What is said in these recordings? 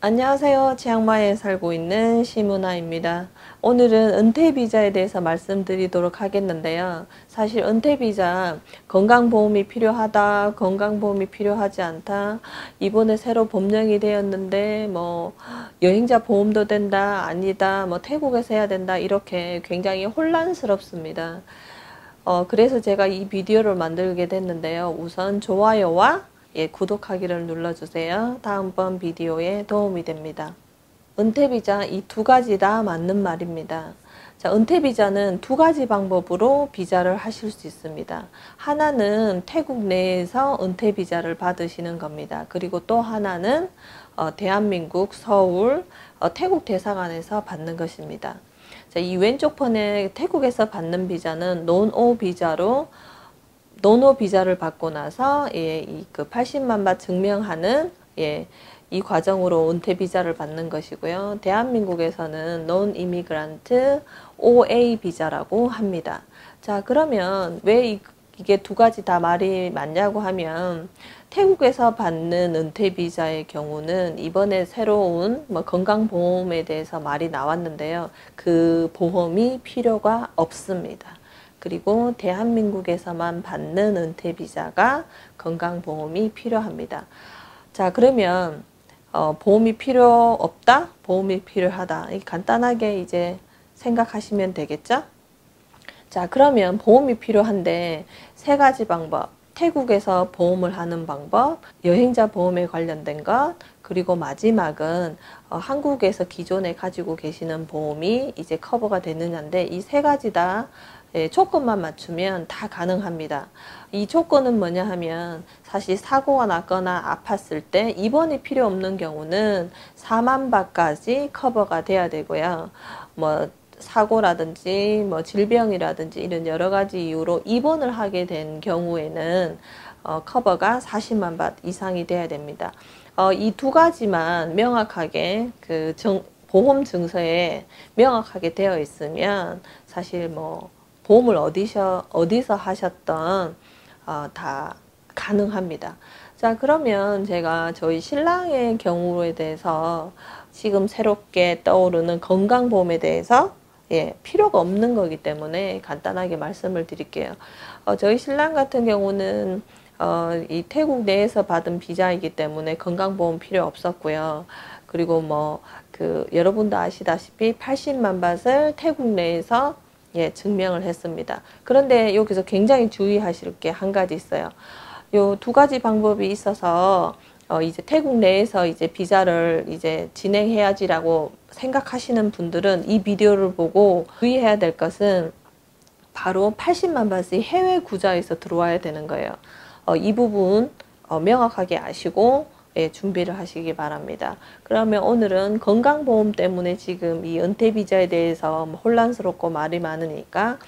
안녕하세요. 치앙마이에 살고 있는 시문아입니다. 오늘은 은퇴비자에 대해서 말씀드리도록 하겠는데요. 사실 은퇴비자 건강보험이 필요하다, 건강보험이 필요하지 않다, 이번에 새로 법령이 되었는데 여행자 보험도 된다, 아니다, 태국에서 해야 된다, 이렇게 굉장히 혼란스럽습니다. 그래서 제가 이 비디오를 만들게 됐는데요. 우선 좋아요와 구독하기를 눌러주세요. 다음번 비디오에 도움이 됩니다. 은퇴비자 이 두 가지 다 맞는 말입니다. 자, 은퇴비자는 두 가지 방법으로 비자를 하실 수 있습니다. 하나는 태국 내에서 은퇴비자를 받으시는 겁니다. 그리고 또 하나는 대한민국 서울 태국 대사관에서 받는 것입니다. 자, 이 왼쪽 편에 태국에서 받는 비자는 논오 비자로 논오 비자를 받고 나서 그 80만 바 증명하는 이 과정으로 은퇴 비자를 받는 것이고요. 대한민국에서는 논 이미그란트 OA 비자라고 합니다. 자, 그러면 왜 이게 두 가지 다 말이 맞냐고 하면 태국에서 받는 은퇴 비자의 경우는 이번에 새로운 건강보험에 대해서 말이 나왔는데요. 그 보험이 필요가 없습니다. 그리고 대한민국에서만 받는 은퇴비자가 건강보험이 필요합니다. 자, 그러면 보험이 필요 없다? 보험이 필요하다. 간단하게 이제 생각하시면 되겠죠? 자, 그러면 보험이 필요한데 세 가지 방법. 태국에서 보험을 하는 방법, 여행자 보험에 관련된 것, 그리고 마지막은 한국에서 기존에 가지고 계시는 보험이 이제 커버가 되느냐인데 이 세 가지 다 조건만 맞추면 다 가능합니다. 이 조건은 뭐냐 하면 사실 사고가 났거나 아팠을 때 입원이 필요 없는 경우는 4만 바까지 커버가 돼야 되고요. 사고라든지 질병이라든지 이런 여러 가지 이유로 입원을 하게 된 경우에는 커버가 40만 바 이상이 돼야 됩니다. 이 두 가지만 명확하게 보험 증서에 명확하게 되어 있으면 사실 보험을 어디서 하셨던 다 가능합니다. 자, 그러면 제가 저희 신랑의 경우에 대해서 지금 새롭게 떠오르는 건강보험에 대해서 필요가 없는 거기 때문에 간단하게 말씀을 드릴게요. 저희 신랑 같은 경우는 이 태국 내에서 받은 비자이기 때문에 건강보험 필요 없었고요. 그리고 여러분도 아시다시피 80만 밭을 태국 내에서 증명을 했습니다. 그런데 여기서 굉장히 주의하실 게 한 가지 있어요. 요 두 가지 방법이 있어서 이제 태국 내에서 이제 비자를 이제 진행해야지라고 생각하시는 분들은 이 비디오를 보고 주의해야 될 것은 바로 80만 바트의 해외 구자에서 들어와야 되는 거예요. 이 부분 명확하게 아시고 준비를 하시기 바랍니다. 그러면 오늘은 건강보험 때문에 지금 이 은퇴비자에 대해서 혼란스럽고 말이 많으니까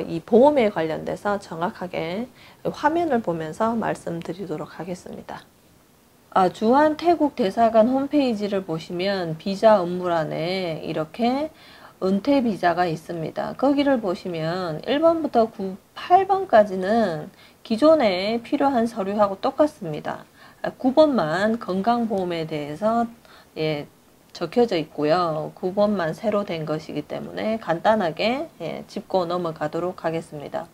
이 보험에 관련돼서 정확하게 화면을 보면서 말씀드리도록 하겠습니다. 주한 태국 대사관 홈페이지를 보시면 비자 업무란에 이렇게 은퇴 비자가 있습니다. 거기를 보시면 1번부터 8번까지는 기존에 필요한 서류하고 똑같습니다. 9번만 건강보험에 대해서 적혀져 있고요. 9번만 새로 된 것이기 때문에 간단하게 짚고 넘어가도록 하겠습니다.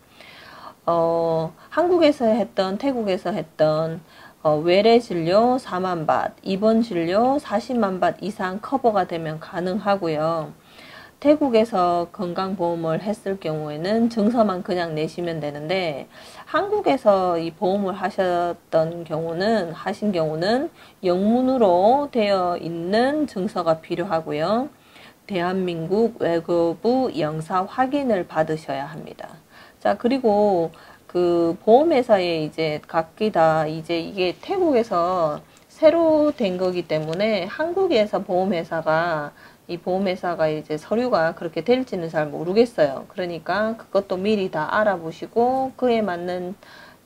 한국에서 했던 태국에서 했던 외래 진료 4만 밭, 입원 진료 40만 밭 이상 커버가 되면 가능하고요. 태국에서 건강보험을 했을 경우에는 증서만 그냥 내시면 되는데 한국에서 이 보험을 하신 경우는 영문으로 되어 있는 증서가 필요하고요. 대한민국 외교부 영사 확인을 받으셔야 합니다. 자, 그리고 그 보험회사에 이제 각기 다 이제 이게 태국에서 새로 된 거기 때문에 한국에서 이 보험회사가 이제 서류가 그렇게 될지는 잘 모르겠어요. 그러니까 그것도 미리 다 알아보시고 그에 맞는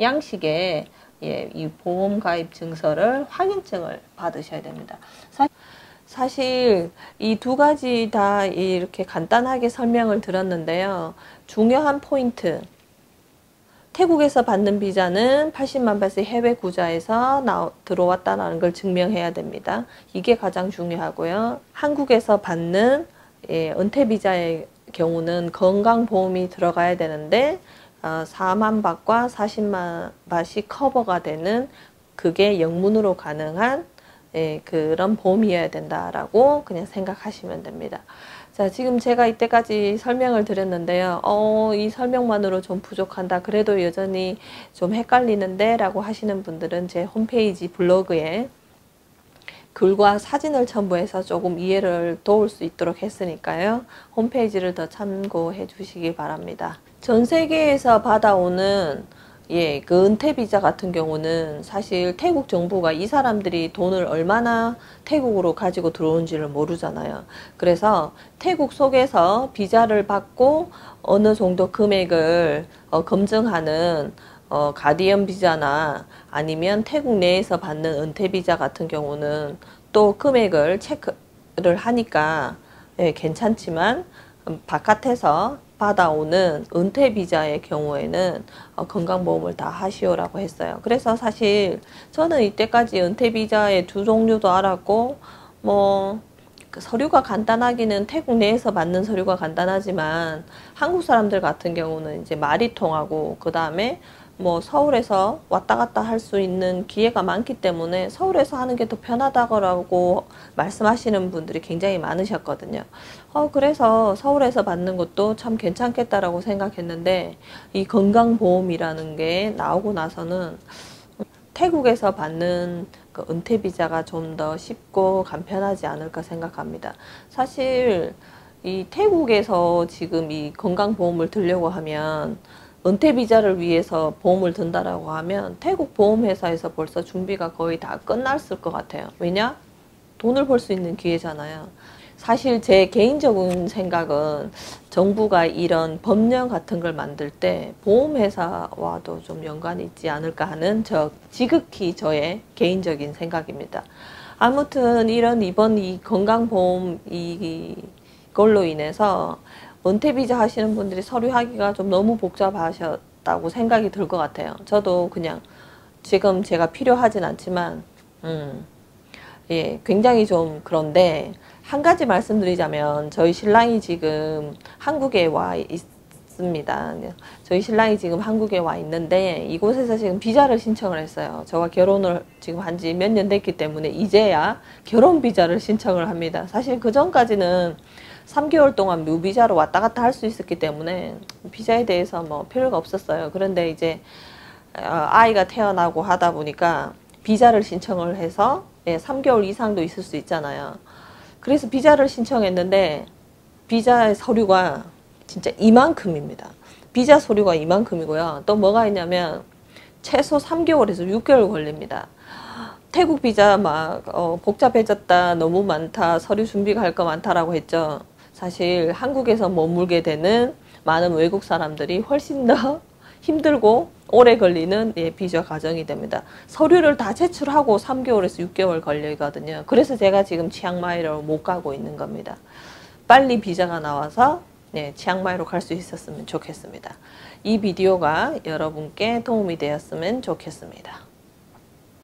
양식의 이 보험 가입 증서를 확인증을 받으셔야 됩니다. 사실 이 두 가지 다 이렇게 간단하게 설명을 드렸는데요. 중요한 포인트. 태국에서 받는 비자는 80만 바트의 해외 구자에서 들어왔다는 걸 증명해야 됩니다. 이게 가장 중요하고요. 한국에서 받는 은퇴 비자의 경우는 건강보험이 들어가야 되는데 4만 바트과 40만 바트이 커버가 되는 그게 영문으로 가능한 그런 보험이어야 된다라고 그냥 생각하시면 됩니다. 자, 지금 제가 이때까지 설명을 드렸는데요. 이 설명만으로 좀 부족한다. 그래도 여전히 좀 헷갈리는데 라고 하시는 분들은 제 홈페이지 블로그에 글과 사진을 첨부해서 조금 이해를 도울 수 있도록 했으니까요. 홈페이지를 더 참고해 주시기 바랍니다. 전 세계에서 받아오는 그 은퇴 비자 같은 경우는 사실 태국 정부가 이 사람들이 돈을 얼마나 태국으로 가지고 들어온지를 모르잖아요. 그래서 태국 속에서 비자를 받고 어느 정도 금액을 검증하는 가디언 비자나 아니면 태국 내에서 받는 은퇴 비자 같은 경우는 또 금액을 체크를 하니까 괜찮지만 바깥에서 받아오는 은퇴 비자의 경우에는 건강보험을 다 하시오라고 했어요. 그래서 사실 저는 이때까지 은퇴 비자의 두 종류도 알았고 그 서류가 간단하기는 태국 내에서 받는 서류가 간단하지만 한국 사람들 같은 경우는 이제 말이 통하고 그 다음에 서울에서 왔다 갔다 할 수 있는 기회가 많기 때문에 서울에서 하는 게 더 편하다고 말씀하시는 분들이 굉장히 많으셨거든요. 그래서 서울에서 받는 것도 참 괜찮겠다라고 생각했는데 이 건강보험이라는 게 나오고 나서는 태국에서 받는 그 은퇴 비자가 좀 더 쉽고 간편하지 않을까 생각합니다. 사실 이 태국에서 지금 이 건강보험을 들려고 하면 은퇴 비자를 위해서 보험을 든다라고 하면 태국 보험회사에서 벌써 준비가 거의 다 끝났을 것 같아요. 왜냐? 돈을 벌 수 있는 기회잖아요. 사실 제 개인적인 생각은 정부가 이런 법령 같은 걸 만들 때 보험회사와도 좀 연관이 있지 않을까 하는 지극히 저의 개인적인 생각입니다. 아무튼 이번 이 건강보험 이걸로 인해서 은퇴 비자 하시는 분들이 서류하기가 좀 너무 복잡하셨다고 생각이 들 것 같아요. 저도 그냥 지금 제가 필요하진 않지만 굉장히 좀 그런데 한 가지 말씀드리자면 저희 신랑이 지금 한국에 와 있습니다. 저희 신랑이 지금 한국에 와 있는데 이곳에서 지금 비자를 신청을 했어요. 저와 결혼을 지금 한 지 몇 년 됐기 때문에 이제야 결혼 비자를 신청을 합니다. 사실 그 전까지는 3개월 동안 무비자로 왔다 갔다 할 수 있었기 때문에 비자에 대해서 필요가 없었어요. 그런데 이제 아이가 태어나고 하다 보니까 비자를 신청을 해서 3개월 이상도 있을 수 있잖아요. 그래서 비자를 신청했는데 비자의 서류가 진짜 이만큼입니다. 비자 서류가 이만큼이고요. 또 뭐가 있냐면 최소 3개월에서 6개월 걸립니다. 태국 비자 복잡해졌다, 너무 많다, 서류 준비가 할 거 많다라고 했죠. 사실 한국에서 머물게 되는 많은 외국 사람들이 훨씬 더 힘들고 오래 걸리는 비자 과정이 됩니다. 서류를 다 제출하고 3개월에서 6개월 걸리거든요. 그래서 제가 지금 치앙마이로 못 가고 있는 겁니다. 빨리 비자가 나와서 치앙마이로 갈 수 있었으면 좋겠습니다. 이 비디오가 여러분께 도움이 되었으면 좋겠습니다.